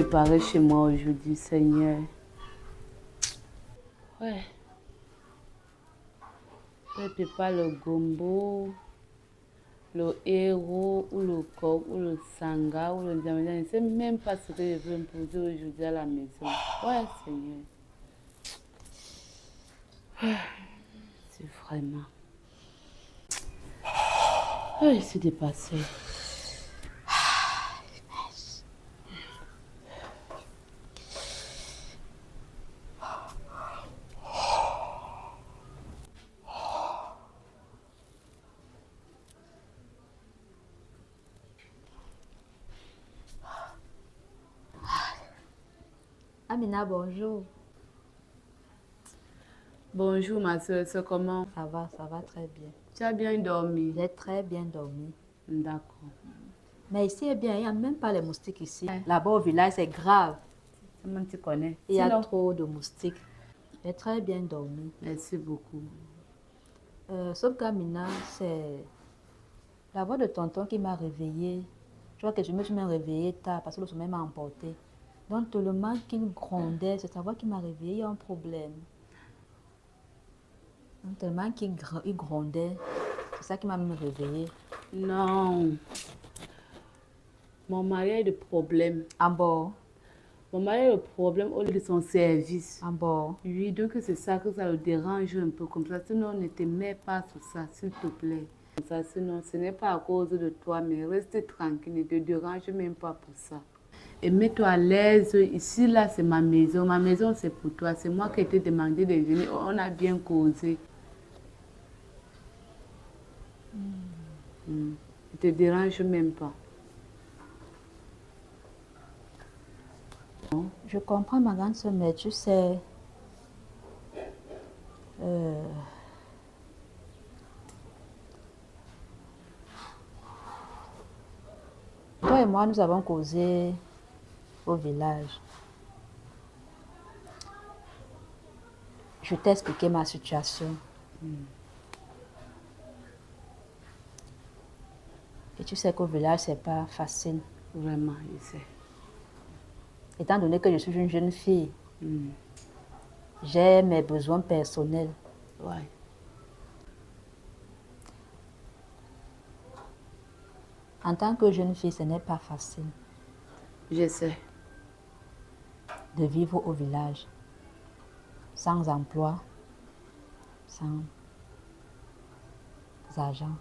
préparer chez moi aujourd'hui, Seigneur? Ouais. Je prépare le gombo, le héros, ou le coq, ou le sanga, ou le diamant. Je ne sais même pas ce que je veux me poser aujourd'hui à la maison. Ouais, Seigneur. C'est vraiment... Oui, c'est dépassé. Amina, bonjour. Bonjour ma soeur, c'est comment? Ça va très bien. Tu as bien dormi? J'ai très bien dormi. D'accord. Mais ici est bien, il n'y a même pas les moustiques ici. Là-bas au village, c'est grave. Comment tu connais? Il y a trop de moustiques. J'ai très bien dormi. Merci beaucoup. Sauf qu'Amina, c'est la voix de tonton qui m'a réveillée. Je vois que je me suis même réveillée tard parce que le sommeil m'a emporté. Donc tellement qu'il grondait, c'est sa voix qui m'a réveillée, il y a un problème. Donc tellement qu'il grondait, c'est ça qui m'a même réveillée. Non. Mon mari a eu des problèmes. À bord. Mon mari a eu des problèmes au lieu de son service. À bord. Oui, donc c'est ça que ça le dérange un peu comme ça. Sinon, ne te mets pas sur ça, s'il te plaît. Ça, sinon, ce n'est pas à cause de toi, mais reste tranquille, ne te dérange même pas pour ça. Et mets-toi à l'aise. Ici, là, c'est ma maison. Ma maison, c'est pour toi. C'est moi qui t'ai demandé de venir. On a bien causé. Ne te dérange même pas. Je comprends ma grande soeur, mais tu sais, toi et moi, nous avons causé au village. Je t'ai expliqué ma situation. Et tu sais qu'au village, c'est pas facile. Vraiment, je sais. Étant donné que je suis une jeune fille, j'ai mes besoins personnels. Ouais. En tant que jeune fille, ce n'est pas facile Je sais. de vivre au village, sans emploi, sans argent.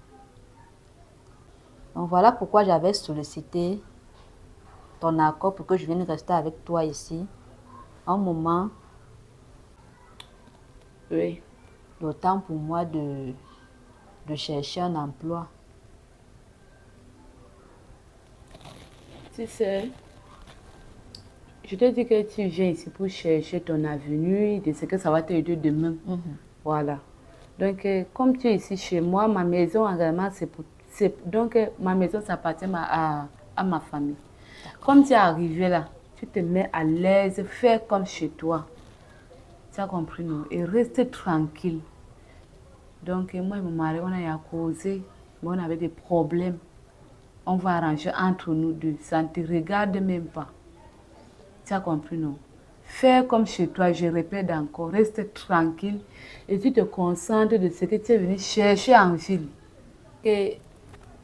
Donc voilà pourquoi j'avais sollicité ton accord pour que je vienne rester avec toi ici, un moment, Oui. le temps pour moi de chercher un emploi. Tu sais, je te dis que tu viens ici pour chercher ton avenir, de ce que ça va t'aider demain. Voilà. Donc, comme tu es ici chez moi, ma maison également, donc, ma maison, ça appartient à ma famille. Comme tu es arrivé là, tu te mets à l'aise, fais comme chez toi. Tu as compris, non? Et reste tranquille. Donc, moi et mon mari, on a causé, mais on avait des problèmes. On va arranger entre nous deux. Ça ne te regarde même pas. Tu as compris, non? Fais comme chez toi, je répète encore, reste tranquille et tu te concentres de ce que tu es venu chercher en ville. Et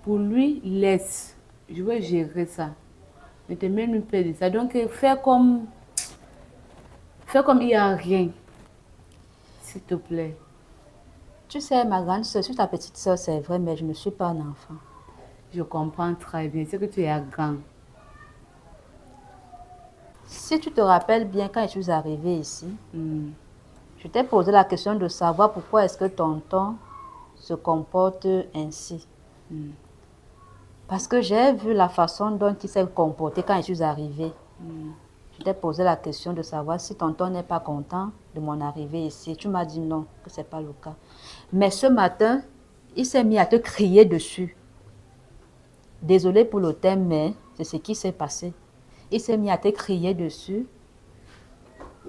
pour lui, laisse. Je vais gérer ça. Ne te mets même pas de ça. Donc, fais comme il n'y a rien. S'il te plaît. Tu sais, ma grande soeur, je suis ta petite soeur, c'est vrai, mais je ne suis pas un enfant. Je comprends très bien. C'est que tu es grand. Si tu te rappelles bien, quand je suis arrivée ici, je t'ai posé la question de savoir pourquoi est-ce que tonton se comporte ainsi. Parce que j'ai vu la façon dont il s'est comporté quand je suis arrivée. Je t'ai posé la question de savoir si tonton n'est pas content de mon arrivée ici. Tu m'as dit non, que ce n'est pas le cas. Mais ce matin, il s'est mis à te crier dessus. Désolée pour le thème, mais c'est ce qui s'est passé. Il s'est mis à te crier dessus.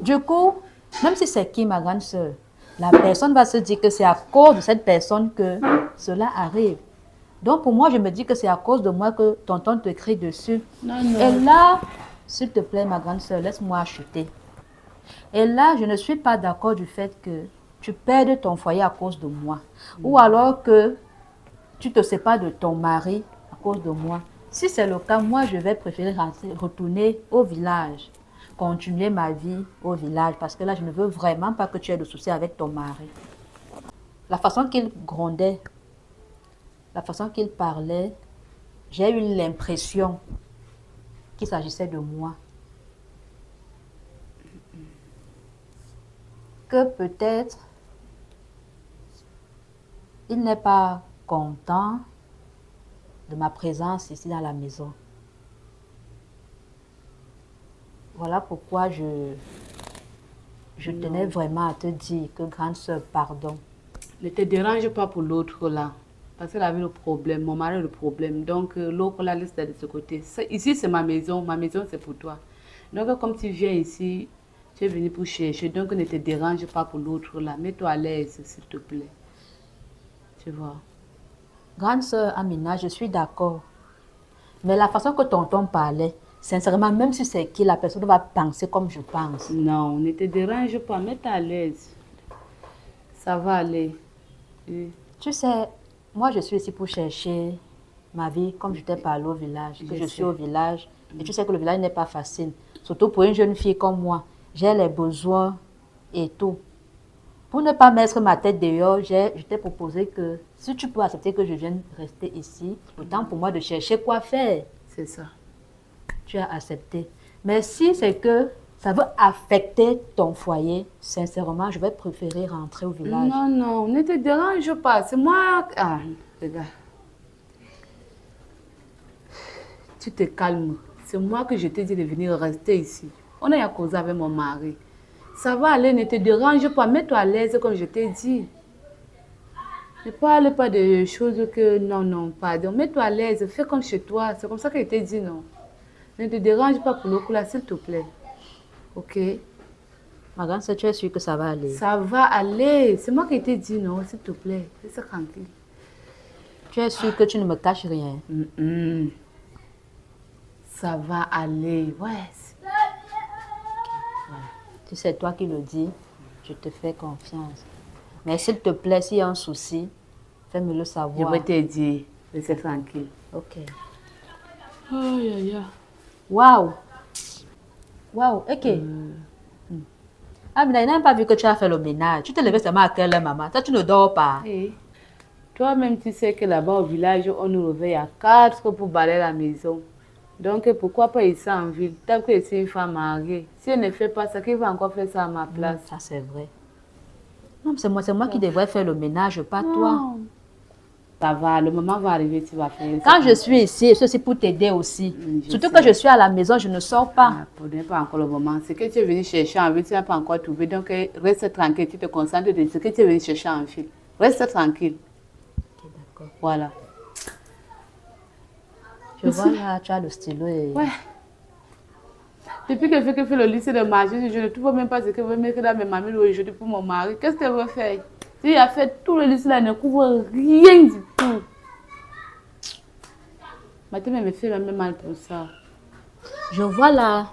Du coup, même si c'est qui ma grande soeur, la personne va se dire que c'est à cause de cette personne que cela arrive. Donc pour moi, je me dis que c'est à cause de moi que tonton te crie dessus. Non, non. Et là, S'il te plaît, ma grande sœur, laisse-moi acheter. Et là, je ne suis pas d'accord du fait que tu perdes ton foyer à cause de moi. Ou alors que tu te sépares de ton mari à cause de moi. Si c'est le cas, moi, je vais préférer retourner au village, continuer ma vie au village, parce que là, je ne veux vraiment pas que tu aies de soucis avec ton mari. La façon qu'il grondait, la façon qu'il parlait, j'ai eu l'impression qu'il s'agissait de moi. Que peut-être il n'est pas content de ma présence ici dans la maison. Voilà pourquoi je tenais vraiment à te dire que grande sœur, pardon. Ne te dérange pas pour l'autre là. Parce qu'elle avait le problème, mon mari a le problème. Donc l'autre là, laisse de ce côté. Ici c'est ma maison c'est pour toi. Donc comme tu viens ici, tu es venu pour chercher. Donc ne te dérange pas pour l'autre là. Mets-toi à l'aise s'il te plaît. Tu vois. Grande sœur Amina, je suis d'accord. Mais la façon que tonton parlait, sincèrement, même si c'est qui, la personne va penser comme je pense. Non, ne te dérange pas, mets-toi à l'aise. Ça va aller. Tu sais, moi je suis ici pour chercher ma vie, comme je t'ai parlé au village, que je suis au village. Et tu sais que le village n'est pas facile. Surtout pour une jeune fille comme moi. J'ai les besoins et tout. Pour ne pas mettre ma tête dehors, je t'ai proposé que si tu peux accepter que je vienne rester ici, autant pour moi de chercher quoi faire. C'est ça. Tu as accepté. Mais si c'est que ça veut affecter ton foyer, sincèrement, je vais préférer rentrer au village. Non, non, ne te dérange pas. C'est moi... Ah, regarde. Tu te calmes. C'est moi que je t'ai dit de venir rester ici. On a causé avec mon mari. Ça va aller, ne te dérange pas. Mets-toi à l'aise comme je t'ai dit. Ne parle pas de choses que... Non, non, pardon. Mets-toi à l'aise. Fais comme chez toi. C'est comme ça que je t'ai dit, non. Ne te dérange pas pour le coup là, s'il te plaît. Ok? Ma grande sœur, tu es sûre que ça va aller? Ça va aller. C'est moi qui t'ai dit, non, s'il te plaît. Fais ça tranquille. Tu es sûre que tu ne me caches rien? Ça va aller. Ouais. Si c'est toi qui le dis, je te fais confiance. Mais s'il te plaît, s'il y a un souci, fais-me le savoir. Je vais te dire. Laisse tranquille. Ok. Aïe, aïe, aïe. Waouh! Waouh, ok. Ah, mais il n'a pas vu que tu as fait le ménage. Tu te levais seulement à quelle heure, maman? Toi, tu ne dors pas. Hey. Toi-même, tu sais que là-bas au village, on nous réveille à 4 pour balayer la maison. Donc, pourquoi pas ici en ville? Tant que c'est une femme mariée. Si elle ne fait pas ça, qui va encore faire ça à ma place? Ça, c'est vrai. Non, c'est moi qui devrais faire le ménage, pas toi. Ça va, le moment va arriver, tu vas faire ça. Quand je suis ici, je suis aussi pour t'aider aussi. Surtout que je suis à la maison, je ne sors pas. Pour ne pas encore le moment. Ce que tu es venu chercher en ville, tu n'as pas encore trouvé. Donc, reste tranquille, tu te concentres sur ce que tu es venu chercher en ville. Reste tranquille. Ok, d'accord. Voilà. Je vois là, tu as le stylo et... Ouais. Depuis que je fais le lycée de magie, je ne trouve même pas ce que veut mettre dans mes mamies aujourd'hui pour mon mari. Qu'est-ce qu'elle veut faire? Si elle a fait tout le lycée là, elle ne couvre rien du tout. Maintenant, elle me fait même mal pour ça. Je vois là,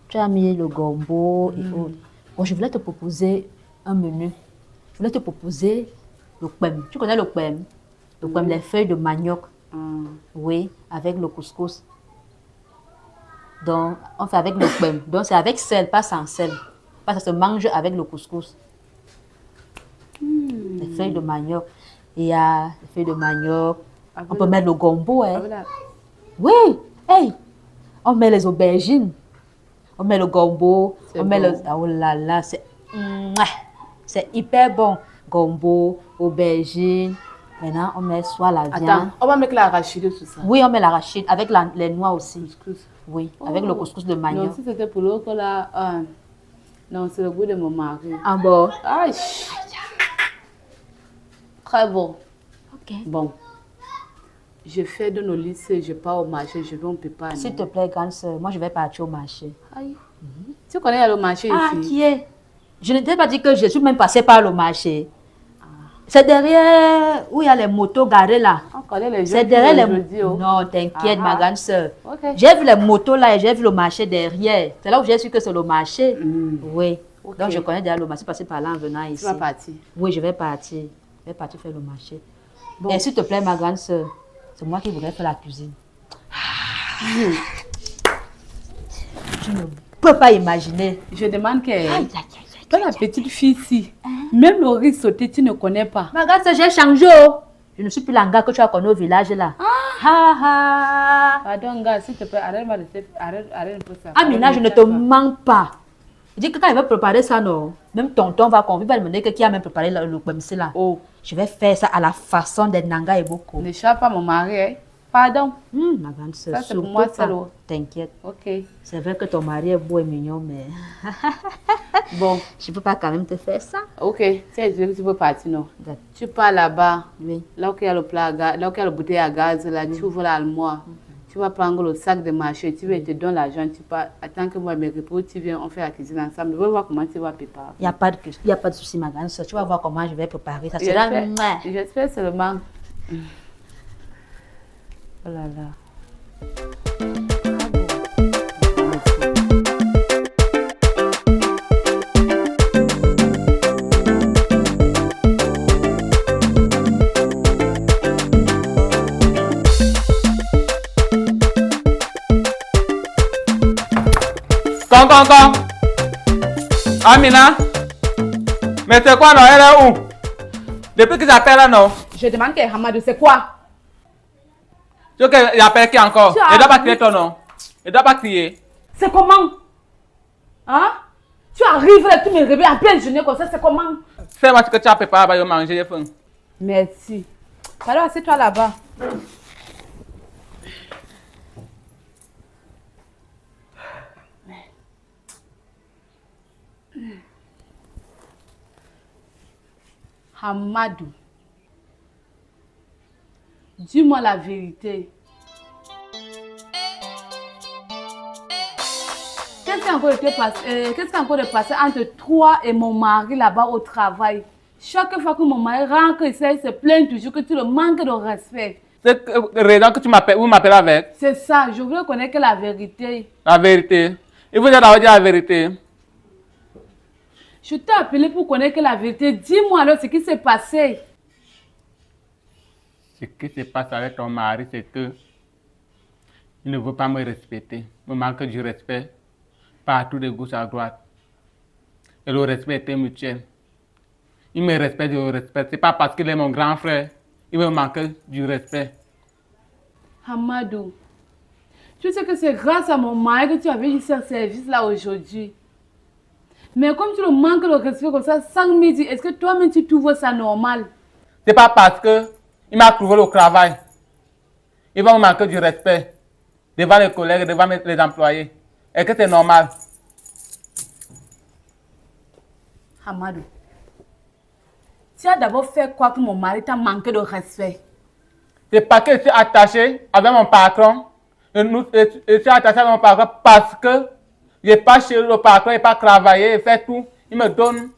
tu as mis le gombo et autres. Bon, je voulais te proposer un menu. Je voulais te proposer le kwem. Tu connais le kwem? Le kwem, les feuilles de manioc. Oui, avec le couscous. Donc, on fait avec le kwem. Donc, c'est avec sel, pas sans sel. Parce que ça se mange avec le couscous. Les feuilles de manioc. Il y a les feuilles de manioc. On peut mettre le gombo. Hein. Oui, hey, on met les aubergines. On met le gombo. On met le... Oh là là, c'est hyper bon. Gombo, aubergine. Maintenant, on met soit la viande. Attends, on va mettre l'arachide sur ça. Oui, on met l'arachide avec les noix aussi. Couscous. Oui, avec le couscous de manioc. Non, si c'était pour l'autre là, non, c'est le goût de mon mari. Ah bon? Aïe. Très bon. Ok. Bon. Je fais de nos lycées, je pars au marché, je vais un peu pas. S'il te plaît, grande sœur, moi je vais partir au marché. Aïe. Tu connais le marché ici? Ah, qui est? Je ne t'ai pas dit que je suis même passée par le marché. C'est derrière où il y a les motos garées là. On connaît les gens. C'est derrière les motos. motos. Non, t'inquiète, ma grande soeur. Okay. J'ai vu les motos là et j'ai vu le marché derrière. C'est là où j'ai su que c'est le marché. Oui. Okay. Donc je connais déjà le marché, passer par là en venant ici. Tu vas partir? Oui, je vais partir. Je vais partir faire le marché. Bon. Et s'il te plaît, ma grande soeur, c'est moi qui voudrais faire la cuisine. Tu ne peux pas imaginer. Je demande que... Toi, la petite fille ici, même le riz sauté, tu ne connais pas. Ma grande soeur, j'ai changé. Je ne suis plus l'anga que tu as connu au village là. Pardon, gars, s'il te plaît, arrête-moi de arrête un peu ça. Amina, je ne te mens pas. Je dis que quand il va préparer ça, non, même tonton va convier, va demander qui a même préparé le bemsi là. Oh. Je vais faire ça à la façon des Nanga et Boko. Ne chape pas mon mari, hein? Pardon. Ma grande soeur, ça c'est pour moi seul. T'inquiète. Ok. C'est vrai que ton mari est beau et mignon, mais... Bon. Je ne peux pas quand même te faire ça. Ok. Tu peux partir, non? Tu pars là-bas. Oui. Là où il y a le plat, là où il y a le bouteille à gaz, là, tu ouvres l'armoire. Tu vas prendre le sac de marché, tu vas te donner l'argent, tu pars. Attends que moi, mes repos, tu viens, on fait la cuisine ensemble. Je vais voir comment tu vas préparer. Il n'y a pas de souci, ma grande soeur. Tu vas voir comment je vais préparer. Ça sera... J'espère seulement. Oh là là. Quand Amina, mais c'est quoi non? Elle est où? Depuis que j'appelle là non? Je demande que Hamadou, c'est quoi? Tu veux qu'il appelle qui encore? Il ne doit pas crier ton nom. Il ne doit pas crier. C'est comment? Hein? Tu arrives là, tu me réveilles en pleine journée comme ça, c'est comment? Fais-moi ce que tu as préparé pour manger, j'ai faim. Merci. Alors, assieds-toi là-bas. Hamadou, dis-moi la vérité. Qu'est-ce qui a encore de passé entre toi et mon mari là-bas au travail? Chaque fois que mon mari rentre ici, il se plaint toujours que tu le manques de respect. C'est la raison que vous m'appelez avec? C'est ça, je voulais connaître la vérité. La vérité? Il vous a d'abord dire la vérité. Je t'ai appelé pour connaître la vérité. Dis-moi alors ce qui s'est passé. Ce qui se passe avec ton mari, c'est que il ne veut pas me respecter. Il me manque du respect partout de gauche à droite. Et le respect était mutuel. Il me respecte, je le respecte. Ce n'est pas parce qu'il est mon grand frère. Il me manque du respect. Hamadou, tu sais que c'est grâce à mon mari que tu avais eu ce service-là aujourd'hui. Mais comme tu le manques de respect comme ça, sans me dire, est-ce que toi-même tu trouves ça normal? C'est pas parce qu'il m'a trouvé le travail. Il va me manquer du respect devant les collègues, devant les employés. Est-ce que c'est normal? Hamadou, tu as d'abord fait quoi que mon mari t'a manqué de respect? C'est parce que je suis attaché avec mon patron. Je suis attaché avec mon patron parce que je n'ai pas chez le patron, il n'a pas travaillé, il fait tout. Il me donne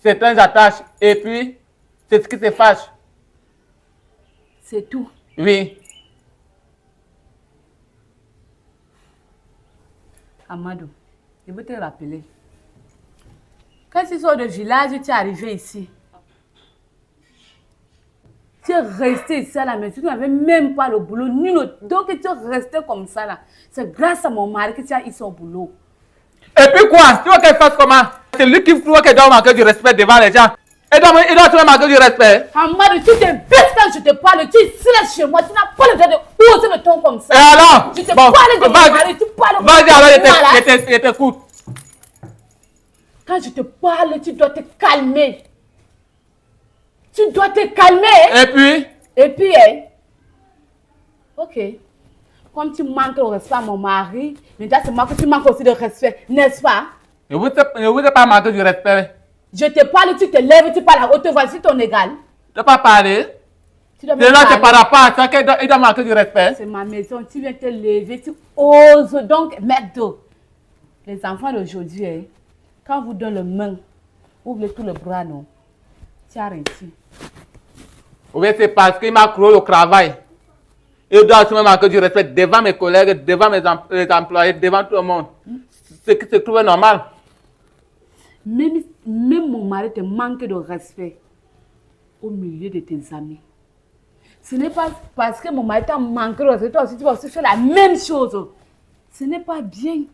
certaines attaches. Et puis, c'est ce qui se fâche. C'est tout? Oui. Hamadou, je veux te rappeler. Quand tu sors du village, tu es arrivé ici. Tu es resté ici à la maison, tu n'avais même pas le boulot, ni le... Donc tu es resté comme ça là. C'est grâce à mon mari que tu as eu son boulot. Et puis quoi? Tu veux qu'elle fasse comment? C'est lui qui trouve qu'elle doit manquer du respect devant les gens. Il doit te manquer du respect. Hamadou, tu te baisses quand je te parle, tu silences chez moi, tu n'as pas le droit de hausser le ton comme ça. Et alors? Je te parle de mon mari, tu parles de mon mari. Vas-y, alors je t'écoute. Quand je te parle, tu dois te calmer. Tu dois te calmer. Et puis, hein? Ok. Comme tu manques de respect à mon mari, maintenant c'est moi que tu manques aussi de respect, n'est-ce pas? Ne vous ai pas manqué du respect. Je te parle, tu te lèves, tu parles à haute voix, c'est ton égal. Tu ne dois pas parler. Tu dois c'est là que tu ne parles pas, c'est qu'il doit manquer du respect. C'est ma maison, tu viens te lever, tu oses donc mettre. Les enfants d'aujourd'hui, hein, quand vous donnez le main, ouvrez tout le bras, non? Tu as réussi. Oui, c'est parce qu'il m'a cloué au travail. Il doit assumer que je respecte devant mes collègues, devant les employés, devant tout le monde. C'est tout normal. Même mon mari te manque de respect au milieu de tes amis. Ce n'est pas parce que mon mari t'a manqué de respect, toi aussi tu vas aussi faire la même chose. Ce n'est pas bien.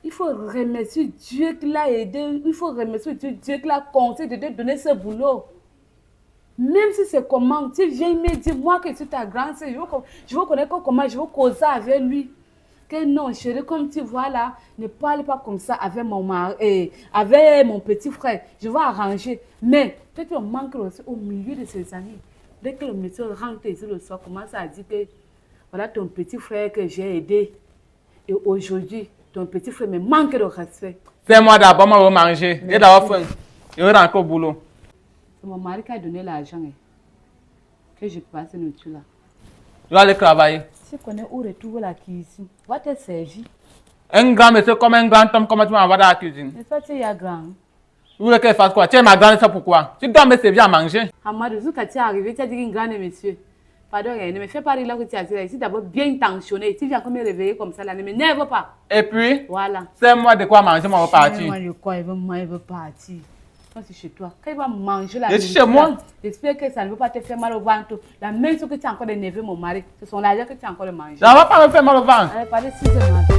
Il faut remercier Dieu qui l'a aidé. Il faut remercier Dieu qui l'a conseillé de te donner ce boulot. Même si c'est comment, tu viens me dire, moi que je suis ta grande sœur, je veux connaître comment je veux causer avec lui. Que non, chérie, comme tu vois là, ne parle pas comme ça avec mon mari, avec mon petit frère. Je vais arranger. Mais peut-être qu'on manque aussi au milieu de ses amis. Dès que le monsieur rentre ici le soir, commence à dire que voilà ton petit frère que j'ai aidé. Et aujourd'hui, ton petit frère me manque de respect. C'est moi d'abord, moi, je vais manger. J'ai d'abord faim. Je vais rentrer au boulot. C'est mon mari qui a donné l'argent. Que je passe nous là. Je vais aller travailler. Tu connais où retrouver la cuisine. Va te servir. Un grand monsieur comme un grand homme, comment tu m'envoies dans la cuisine? Mais ça, tu es grand. Vous voulez qu'elle fasse quoi? Tu es ma grande, c'est pourquoi? Tu dois me servir à manger. Amadou, quand tu es arrivé, tu as dit qu'un grand monsieur. Pardon, ne me fais pas rire là que tu as dit. Ici, d'abord, bien tensionné. Tu viens comme me réveiller comme ça, là. Ne m'énerve pas. Et puis, voilà. C'est moi de quoi manger, moi, je vais partir. Moi, de quoi il veut partir. Quand c'est chez toi, quand il va manger la je suis chez moi. J'espère que ça ne veut pas te faire mal au ventre. La même chose que tu as encore énervé mon mari. Ce sont l'argent que tu as encore de manger. Ça ne va pas me faire mal au ventre. Allez, parlez 6 heures.